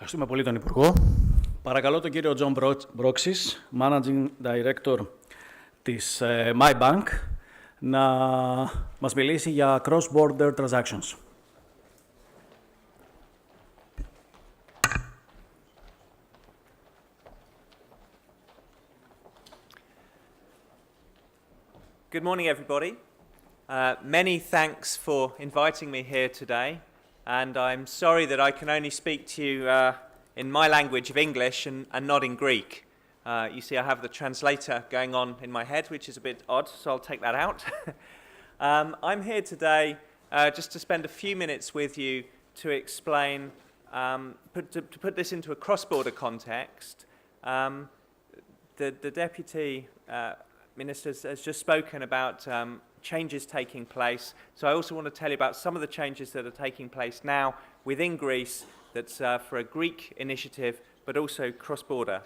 Ευχαριστούμε πολύ τον Υπουργό. Παρακαλώ τον κύριο Τζον Μπρόξης, Managing Director της My Bank, να μας μιλήσει για cross-border transactions. Good morning, everybody. Many thanks for inviting me here today, and I'm sorry that I can only speak to you in my language of English and not in Greek. You see, I have the translator going on in my head, which is a bit odd, so I'll take that out. I'm here today just to spend a few minutes with you to explain, to put this into a cross-border context. The Deputy Minister has just spoken about changes taking place, so I also want to tell you about some of the changes that are taking place now within Greece that's for a Greek initiative, but also cross-border.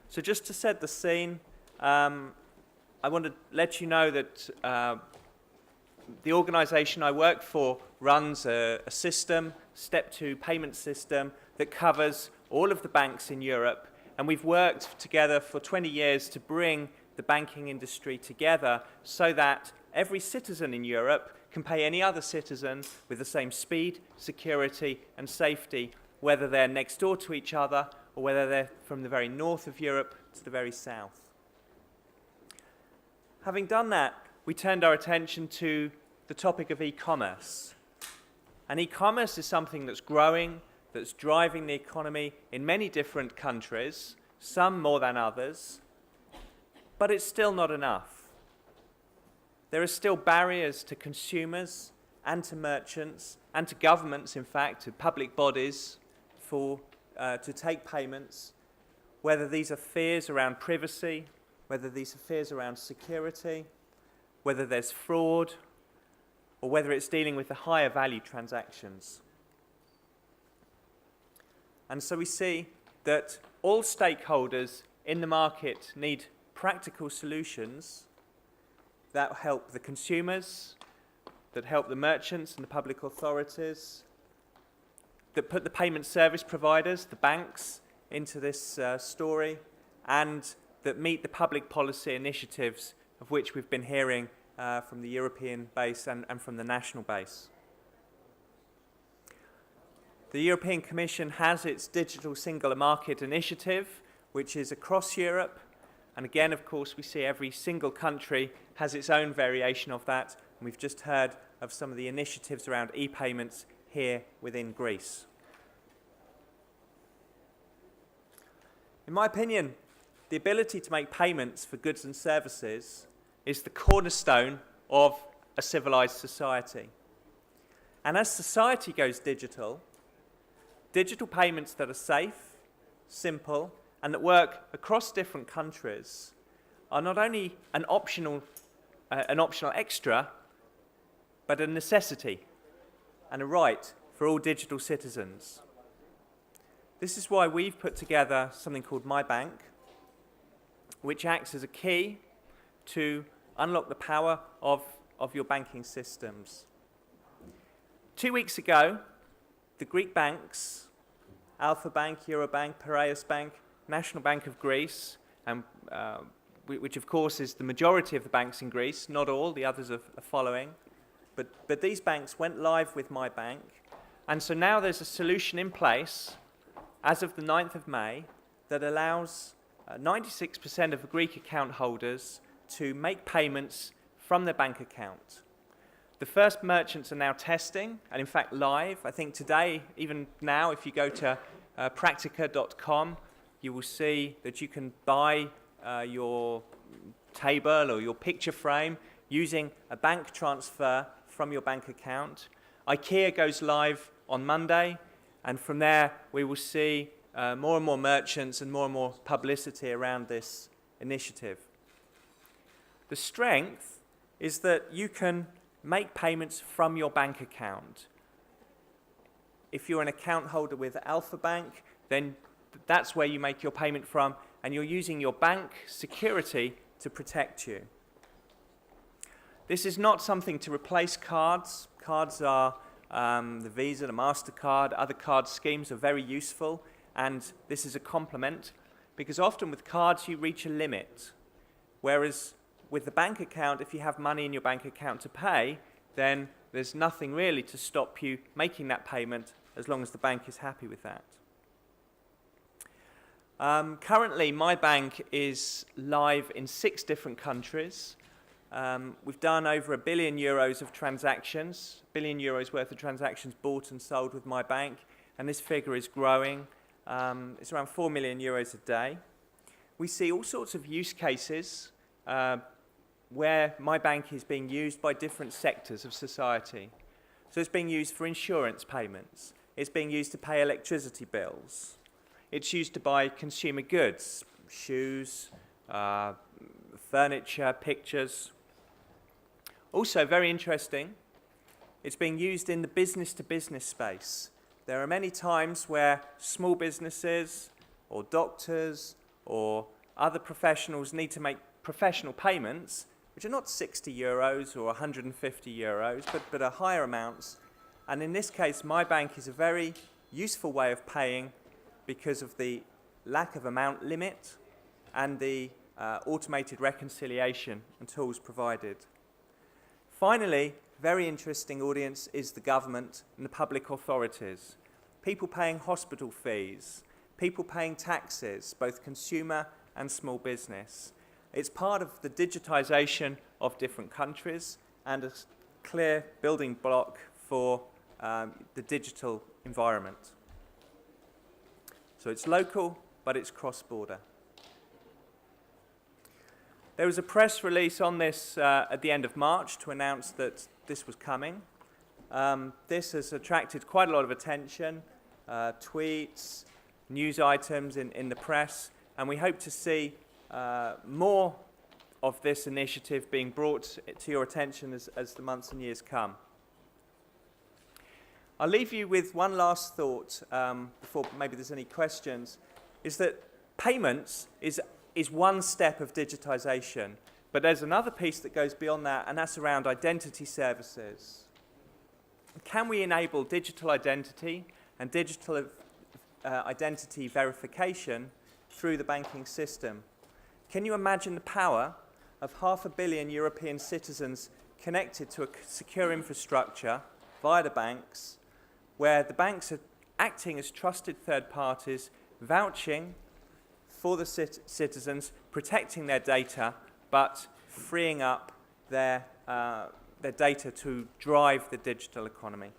So just to set the scene, I want to let you know that the organisation I work for runs a system, Step 2 payment system, that covers all of the banks in Europe, and we've worked together for 20 years to bring the banking industry together so that every citizen in Europe can pay any other citizen with the same speed, security and safety, whether they're next door to each other or whether they're from the very north of Europe to the very south. Having done that, we turned our attention to the topic of e-commerce. And e-commerce is something that's growing, that's driving the economy in many different countries, some more than others, but it's still not enough. There are still barriers to consumers and to merchants and to governments, in fact, to public bodies to take payments, whether these are fears around privacy, whether these are fears around security, whether there's fraud, or whether it's dealing with the higher value transactions. And so we see that all stakeholders in the market need practical solutions that help the consumers, that help the merchants and the public authorities, that put the payment service providers, the banks, into this story, and that meet the public policy initiatives of which we've been hearing from the European base and from the national base. The European Commission has its Digital Single Market Initiative, which is across Europe. And again, of course, we see every single country has its own variation of that. And we've just heard of some of the initiatives around e-payments here within Greece. In my opinion, the ability to make payments for goods and services is the cornerstone of a civilized society. And as society goes digital, digital payments that are safe, simple, and that work across different countries are not only an optional extra, but a necessity and a right for all digital citizens. This is why we've put together something called My Bank, which acts as a key to unlock the power of your banking systems. 2 weeks ago, the Greek banks, Alpha Bank, Eurobank, Piraeus Bank, National Bank of Greece, and, which of course is the majority of the banks in Greece, not all, the others are following, but these banks went live with My Bank, and so now there's a solution in place as of the 9th of May that allows 96% of the Greek account holders to make payments from their bank account. The first merchants are now testing, and in fact live. I think today, even now, if you go to practica.com, you will see that you can buy your table or your picture frame using a bank transfer from your bank account. IKEA goes live on Monday, and from there we will see more and more merchants and more publicity around this initiative. The strength is that you can make payments from your bank account. If you're an account holder with Alpha Bank, then that's where you make your payment from, and you're using your bank security to protect you. This is not something to replace cards. Cards are The Visa, the MasterCard, other card schemes are very useful, and this is a complement because often with cards you reach a limit, whereas with the bank account, if you have money in your bank account to pay, then there's nothing really to stop you making that payment as long as the bank is happy with that. Currently, my bank is live in 6 different countries. We've done over €1 billion of transactions, €1 billion worth of transactions bought and sold with my bank, and this figure is growing. It's around €4 million a day. We see all sorts of use cases where my bank is being used by different sectors of society. So it's being used for insurance payments. It's being used to pay electricity bills. It's used to buy consumer goods, shoes, furniture, pictures. Also, very interesting, it's being used in the business-to-business space. There are many times where small businesses or doctors or other professionals need to make professional payments, which are not €60 or €150, but are higher amounts. And in this case, my bank is a very useful way of paying because of the lack of amount limit and the automated reconciliation and tools provided. Finally, very interesting audience is the government and the public authorities. People paying hospital fees, people paying taxes, both consumer and small business. It's part of the digitization of different countries and a clear building block for the digital environment. So it's local, but it's cross-border. There was a press release on this at the end of March to announce that this was coming. This has attracted quite a lot of attention, tweets, news items in the press, and we hope to see more of this initiative being brought to your attention as the months and years come. I'll leave you with one last thought before maybe there's any questions, is that payments is one step of digitization, but there's another piece that goes beyond that, and that's around identity services. Can we enable digital identity and digital identity verification through the banking system? Can you imagine the power of 500 million European citizens connected to a secure infrastructure via the banks, where the banks are acting as trusted third parties, vouching for the citizens, protecting their data, but freeing up their data to drive the digital economy?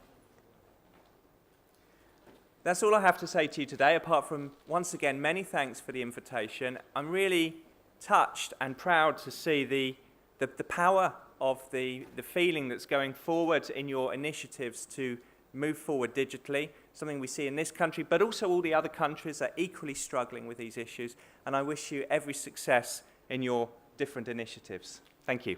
That's all I have to say to you today, apart from, once again, many thanks for the invitation. I'm really touched and proud to see the power of the feeling that's going forward in your initiatives to move forward digitally, something we see in this country, but also all the other countries are equally struggling with these issues, and I wish you every success in your different initiatives. Thank you.